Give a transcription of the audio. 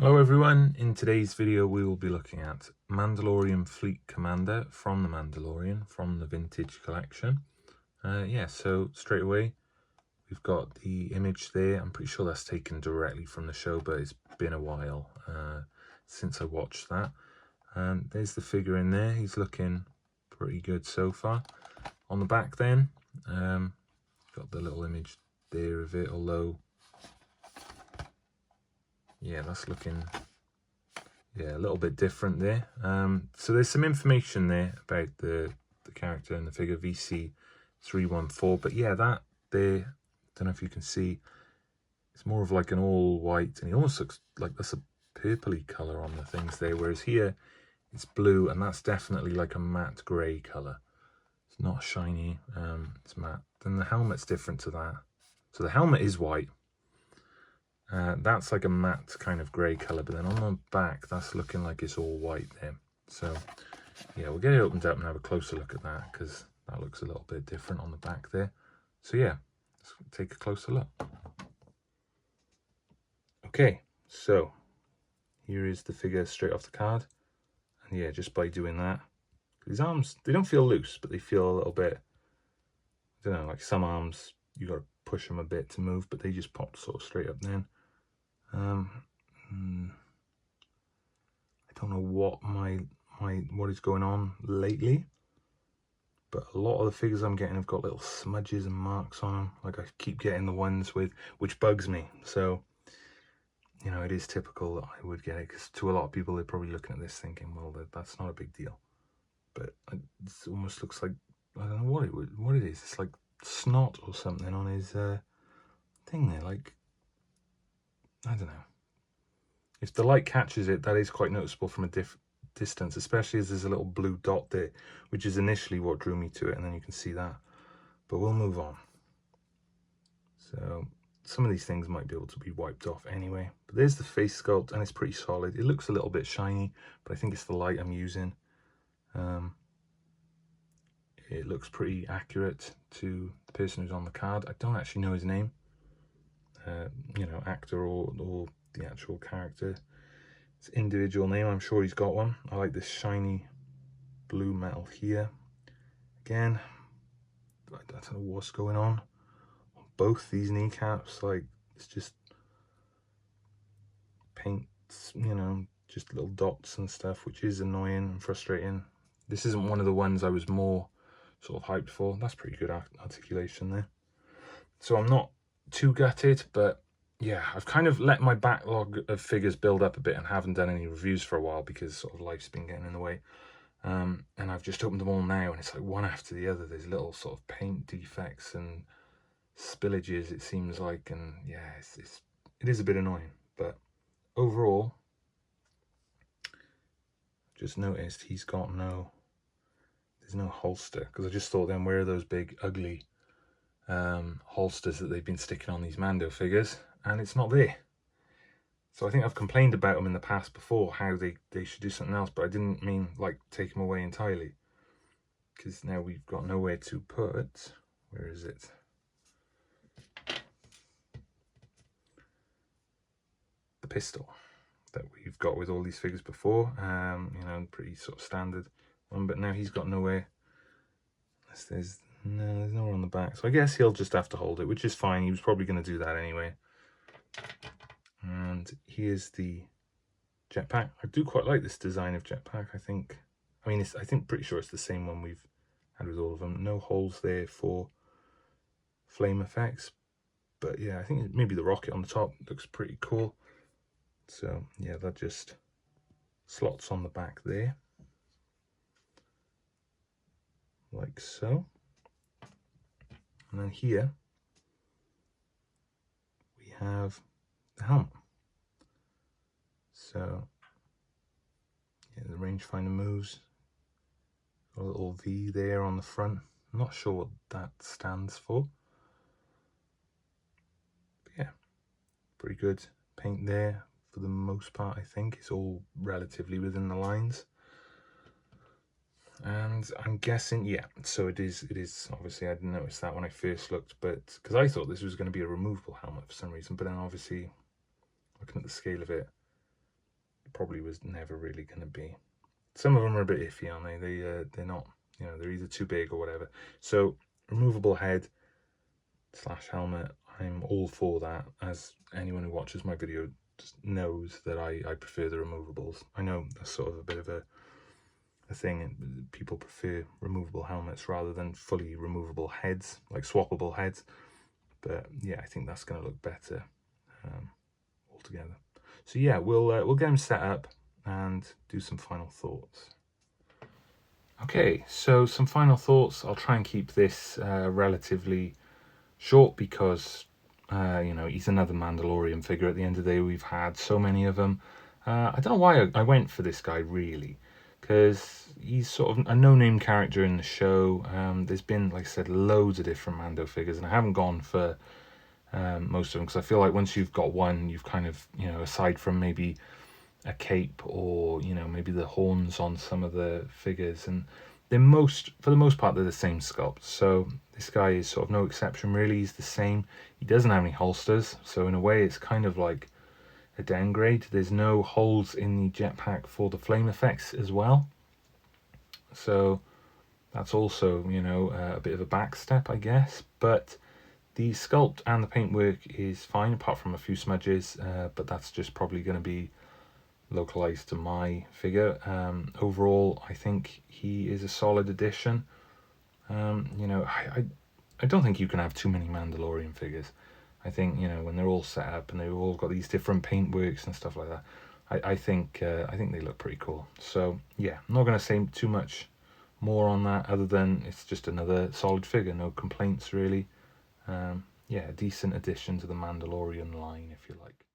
Hello everyone, in today's video we will be looking at Mandalorian Fleet Commander from the Mandalorian, from the vintage collection. So straight away we've got the image there. I'm pretty sure that's taken directly from the show, but it's been a while since I watched that. There's the figure in there, he's looking pretty good so far. On the back then, got the little image there of it, although yeah, that's looking a little bit different there. So there's some information there about the character and the figure VC314, but yeah, that there, don't know if you can see, it's more of like an all white, and he almost looks like that's a purpley color on the things there, whereas here it's blue, and that's definitely like a matte grey color. It's not shiny, it's matte. Then the helmet's different to that. So the helmet is white. That's like a matte kind of grey colour, but then on the back that's looking like it's all white there. So yeah, we'll get it opened up and have a closer look at that, because that looks a little bit different on the back there. So yeah, let's take a closer look. Okay, so here is the figure straight off the card, and yeah, just by doing that, his arms, they don't feel loose, but they feel a little bit, I don't know, like some arms you got to push them a bit to move, but they just popped sort of straight up then. I don't know what is going on lately, but a lot of the figures I'm getting have got little smudges and marks on them. Like I keep getting the ones with, which bugs me. So, you know, it is typical that I would get it, because to a lot of people they're probably looking at this thinking, well, that's not a big deal. But it almost looks like, I don't know what it is. It's like snot or something on his thing there. Like, I don't know. If the light catches it, that is quite noticeable from a distance, especially as there's a little blue dot there, which is initially what drew me to it, and then you can see that. But we'll move on. So some of these things might be able to be wiped off anyway. But there's the face sculpt, and it's pretty solid. It looks a little bit shiny, but I think it's the light I'm using. It looks pretty accurate to the person who's on the card. I don't actually know his name, you know, actor or the actual character. It's individual name, I'm sure he's got one. I like this shiny blue metal here. Again, I don't know what's going on both these kneecaps. Like, it's just paint, you know, just little dots and stuff, which is annoying and frustrating. This isn't one of the ones I was more sort of hyped for. That's pretty good articulation there. So I'm not too gutted, but yeah, I've kind of let my backlog of figures build up a bit and haven't done any reviews for a while because sort of life's been getting in the way. And I've just opened them all now, and it's like one after the other. There's little sort of paint defects and spillages, it seems like, and yeah, it is a bit annoying. But overall, just noticed he's got there's no holster, because I just thought then, where are those big ugly holsters that they've been sticking on these Mando figures? And it's not there. So I think I've complained about them in the past before, how they should do something else, but I didn't mean like take them away entirely, because now we've got nowhere to put, where is it? The pistol that we've got with all these figures before, you know, pretty sort of standard one, but now he's got nowhere. There's nowhere on the back, so I guess he'll just have to hold it, which is fine. He was probably going to do that anyway. And here's the jetpack. I do quite like this design of jetpack. I mean, I think pretty sure it's the same one we've had with all of them. No holes there for flame effects, but yeah, I think maybe the rocket on the top looks pretty cool. So yeah, that just slots on the back there, like so. And then here we have the helmet. So yeah, the rangefinder moves. Got a little V there on the front. I'm not sure what that stands for. But yeah, pretty good paint there for the most part. I think it's all relatively within the lines. And I'm guessing, yeah, so it is obviously, I didn't notice that when I first looked, but because I thought this was going to be a removable helmet for some reason, but then obviously looking at the scale of it, probably was never really going to be. Some of them are a bit iffy, aren't they? They're not, you know, they're either too big or whatever. So removable head / helmet, I'm all for that. As anyone who watches my video just knows that I prefer the removables. I know that's sort of a bit of a thing. People prefer removable helmets rather than fully removable heads, like swappable heads. But yeah, I think that's going to look better altogether. So yeah, we'll get them set up and do some final thoughts. Okay, so some final thoughts. I'll try and keep this relatively short because you know, he's another Mandalorian figure. At the end of the day, we've had so many of them. I don't know why I went for this guy really, because he's sort of a no-name character in the show. There's been, like I said, loads of different Mando figures, and I haven't gone for most of them because I feel like once you've got one, you've kind of, you know, aside from maybe a cape or, you know, maybe the horns on some of the figures, and for the most part they're the same sculpt. So this guy is sort of no exception really. He's the same. He doesn't have any holsters, so in a way it's kind of like a downgrade. There's no holes in the jetpack for the flame effects as well, so that's also, you know, a bit of a back step, I guess. But the sculpt and the paintwork is fine apart from a few smudges, but that's just probably going to be localized to my figure. Overall, I think he is a solid addition. You know, I don't think you can have too many Mandalorian figures. I think, you know, when they're all set up and they've all got these different paintworks and stuff like that, I think they look pretty cool. So yeah, I'm not going to say too much more on that other than it's just another solid figure. No complaints really. Yeah, a decent addition to the Mandalorian line, if you like.